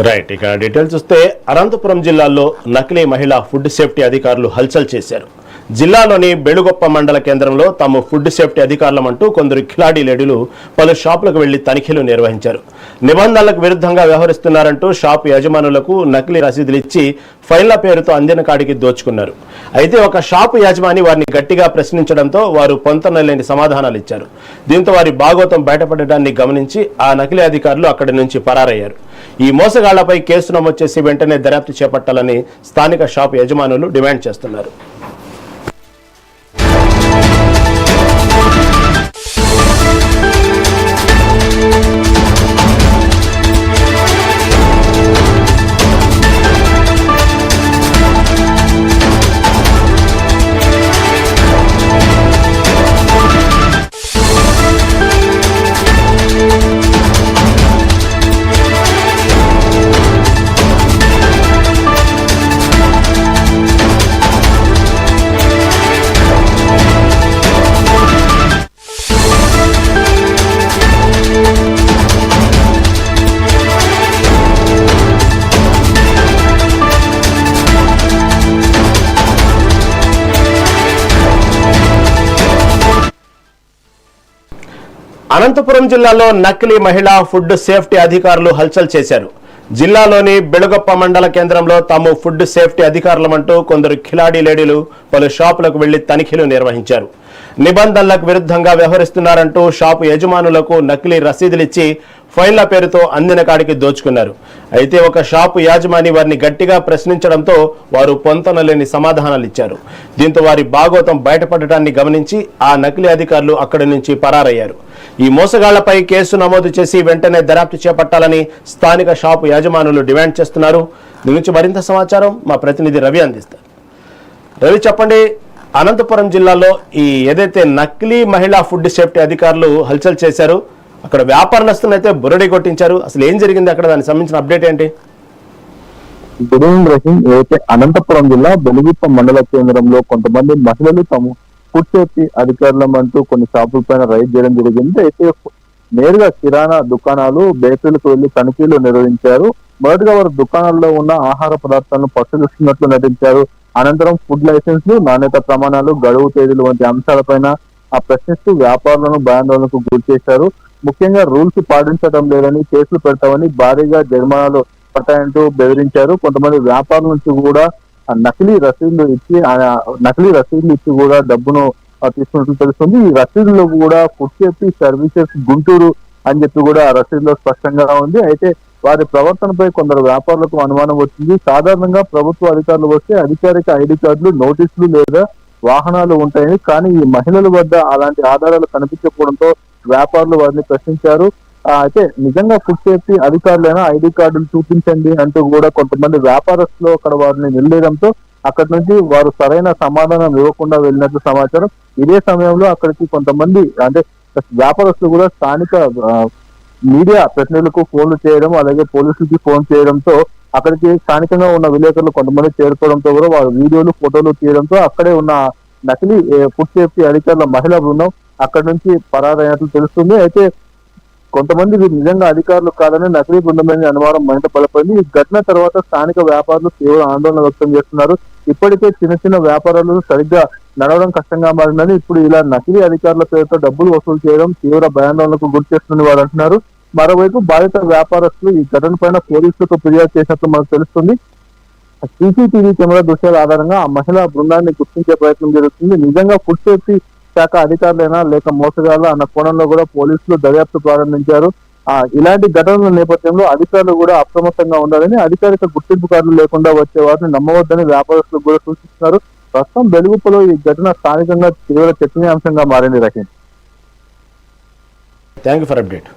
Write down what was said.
Right. ఇక details చూస్తే అనంతపురం జిల్లాలో నకిలీ మహిళా ఫుడ్ సేఫ్టీ అధికారులు హల్చల్ చేశారు. జిల్లాలోని బెళుగొప్ప మండల కేంద్రంలో తాము ఫుడ్ సేఫ్టీ అధికారులమంటూ కొందరు కిలాడీ లేడీలు పలు షాపులకు వెళ్లి తనిఖీలు నిర్వహించారు. నిబంధనలకు విరుద్ధంగా వ్యవహరిస్తున్నారంటూ షాపు యజమానులకు నకిలీ రసీదులు ఇచ్చి ఫైళ్ల పేరుతో అందిన కాడికి దోచుకున్నారు. అయితే ఒక షాపు యజమాని వారిని గట్టిగా ప్రశ్నించడంతో వారు పొంతనలేని సమాధానాలు ఇచ్చారు. దీంతో వారి భాగోతం బయటపడడాన్ని గమనించి ఆ నకిలీ అధికారులు అక్కడి నుంచి పరారయ్యారు. ఈ మోసగాళ్లపై కేసు నమోదు చేసి వెంటనే దర్యాప్తు చేపట్టాలని స్థానిక షాపు యజమానులు డిమాండ్ చేస్తున్నారు. అనంతపురం జిల్లాలో నకిలీ మహిళా ఫుడ్ సేఫ్టీ అధికారులు హల్చల్ చేశారు. జిల్లాలోని బెళుగొప్ప మండల కేంద్రంలో తాము ఫుడ్ సేఫ్టీ అధికారులమంటూ కొందరు కిలాడీ లేడీలు పలు షాపులకు వెళ్లి తనిఖీలు నిర్వహించారు. నిబంధనలకు విరుద్ధంగా వ్యవహరిస్తున్నారంటూ షాపు యజమానులకు నకిలీ రసీదులిచ్చి ఫైళ్ల పేరుతో అందిన కాడికి దోచుకున్నారు. అయితే ఒక షాపు యాజమాని వారిని గట్టిగా ప్రశ్నించడంతో వారు పొంతనలేని సమాధానాలు ఇచ్చారు. దీంతో వారి భాగోతం బయటపడటాన్ని గమనించి ఆ నకిలీ అధికారులు అక్కడి నుంచి పరారయ్యారు. ఈ మోసగాళ్లపై కేసు నమోదు చేసి వెంటనే దర్యాప్తు చేపట్టాలని స్థానిక షాపు యాజమానులు డిమాండ్ చేస్తున్నారు. దీని నుంచి మరింత సమాచారం మా ప్రతినిధి రవి అందిస్తారు. రవి, చెప్పండి, అనంతపురం జిల్లాలో ఈ ఏదైతే నకిలీ మహిళా ఫుడ్ సేఫ్టీ అధికారులు హల్చల్ చేశారు, అక్కడ వ్యాపారస్తులను అయితే బురడి కొట్టించారు. అసలు ఏం జరిగింది అక్కడ, దానికి సంబంధించిన అప్డేట్ ఏంటి? Good evening Rahim. ఏదైతే అనంతపురం జిల్లా బెళుగుప్ప మండల కేంద్రంలో కొంతమంది మహిళలు తాము ఫుడ్ సేఫ్టీ అధికారులమంటూ కొన్ని షాపుల పైన రైడ్ చేయడం జరిగింది. అయితే నేరుగా కిరాణా దుకాణాలు, బేకరీలకు వెళ్లి తనిఖీలు నిర్వహించారు. మొదటిగా వారు దుకాణాల్లో ఉన్న ఆహార పదార్థాలను పరిశీలిస్తున్నట్లు నటించారు. అనంతరం ఫుడ్ లైసెన్స్లు, నాణ్యత ప్రమాణాలు, గడువు తేదీలు వంటి అంశాలపైన ప్రశ్నిస్తూ వ్యాపారులను భయాందోళనకు గురి చేశారు. ముఖ్యంగా రూల్స్ పాటించడం లేదని, కేసులు పెడతామని, భారీగా జరిమానాలు పట్టాయంటూ బెదిరించారు. కొంతమంది వ్యాపారుల నుంచి కూడా నకిలీ రసీదులు ఇచ్చి కూడా డబ్బును తీసుకున్నట్లు తెలుస్తుంది. ఈ రసీదులో కూడా ఫుడ్ సేఫ్టీ సర్వీసెస్ గుంటూరు అని చెప్పి కూడా ఆ రసీదులో స్పష్టంగా ఉంది. అయితే వారి ప్రవర్తనపై కొందరు వ్యాపారులకు అనుమానం వచ్చింది. సాధారణంగా ప్రభుత్వ అధికారులు వస్తే అధికారిక ఐడి కార్డులు, నోటీసులు లేదా వాహనాలు ఉంటాయని, కానీ ఈ మహిళల వద్ద అలాంటి ఆధారాలు కనిపించకపోవడంతో వ్యాపారులు వారిని ప్రశ్నించారు. అయితే నిజంగా ఫుడ్ సేఫ్టీ అధికారులైనా ఐడి కార్డులు చూపించండి అంటూ కూడా కొంతమంది వ్యాపారస్తులు అక్కడ వారిని నిలదీయడంతో అక్కడి నుంచి వారు సరైన సమాధానం ఇవ్వకుండా వెళ్ళినట్లు సమాచారం. ఇదే సమయంలో అక్కడికి కొంతమంది అంటే వ్యాపారస్తులు కూడా స్థానిక మీడియా ప్రతినిధులకు ఫోన్లు చేయడం, అలాగే పోలీసులకి ఫోన్ చేయడంతో అక్కడికి స్థానికంగా ఉన్న విలేకరులు కొంతమంది చేరుకోవడంతో కూడా వారు వీడియోలు, ఫోటోలు తీయడంతో అక్కడే ఉన్న నకిలీ ఫుడ్ సేఫ్టీ అధికారుల మహిళా బృందం అక్కడి నుంచి పరారైనట్లు తెలుస్తుంది. అయితే కొంతమంది వీరు నిజంగా అధికారులు కాదని నకిలీ బృందమైన అనుమానం మరింత బలపడింది. ఈ ఘటన తర్వాత స్థానిక వ్యాపారులు తీవ్ర ఆందోళన వ్యక్తం చేస్తున్నారు. ఇప్పటికే చిన్న చిన్న వ్యాపారాలు సరిగ్గా నడవడం కష్టంగా మారిందని, ఇప్పుడు ఇలా నకిలీ అధికారుల పేరుతో డబ్బులు వసూలు చేయడం తీవ్ర భయాందోళనకు గురి చేస్తుందని వారు అంటున్నారు. మరోవైపు బాధిత వ్యాపారస్తులు ఈ ఘటన పైన పోలీసులకు ఫిర్యాదు చేసినట్లు మనకు తెలుస్తుంది. సీసీటీవీ కెమెరా దృశ్యాల ఆధారంగా ఆ మహిళా బృందాన్ని గుర్తించే ప్రయత్నం జరుగుతుంది. నిజంగా ఫుడ్ సేఫ్టీ శాఖ అధికారులైనా లేక మోసగాళ్ళ అన్న కోణంలో కూడా పోలీసులు దర్యాప్తు ప్రారంభించారు. ఇలాంటి ఘటనల నేపథ్యంలో అధికారులు కూడా అప్రమత్తంగా ఉండాలని, అధికారిక గుర్తింపు కార్డులు లేకుండా వచ్చే వారిని నమ్మవద్దని వ్యాపారస్తులకు కూడా సూచిస్తున్నారు. ప్రస్తుతం బెళుగుప్పలో ఈ ఘటన స్థానికంగా తీవ్ర చర్చనీయాంశంగా మారింది. Rahim, thank you for update.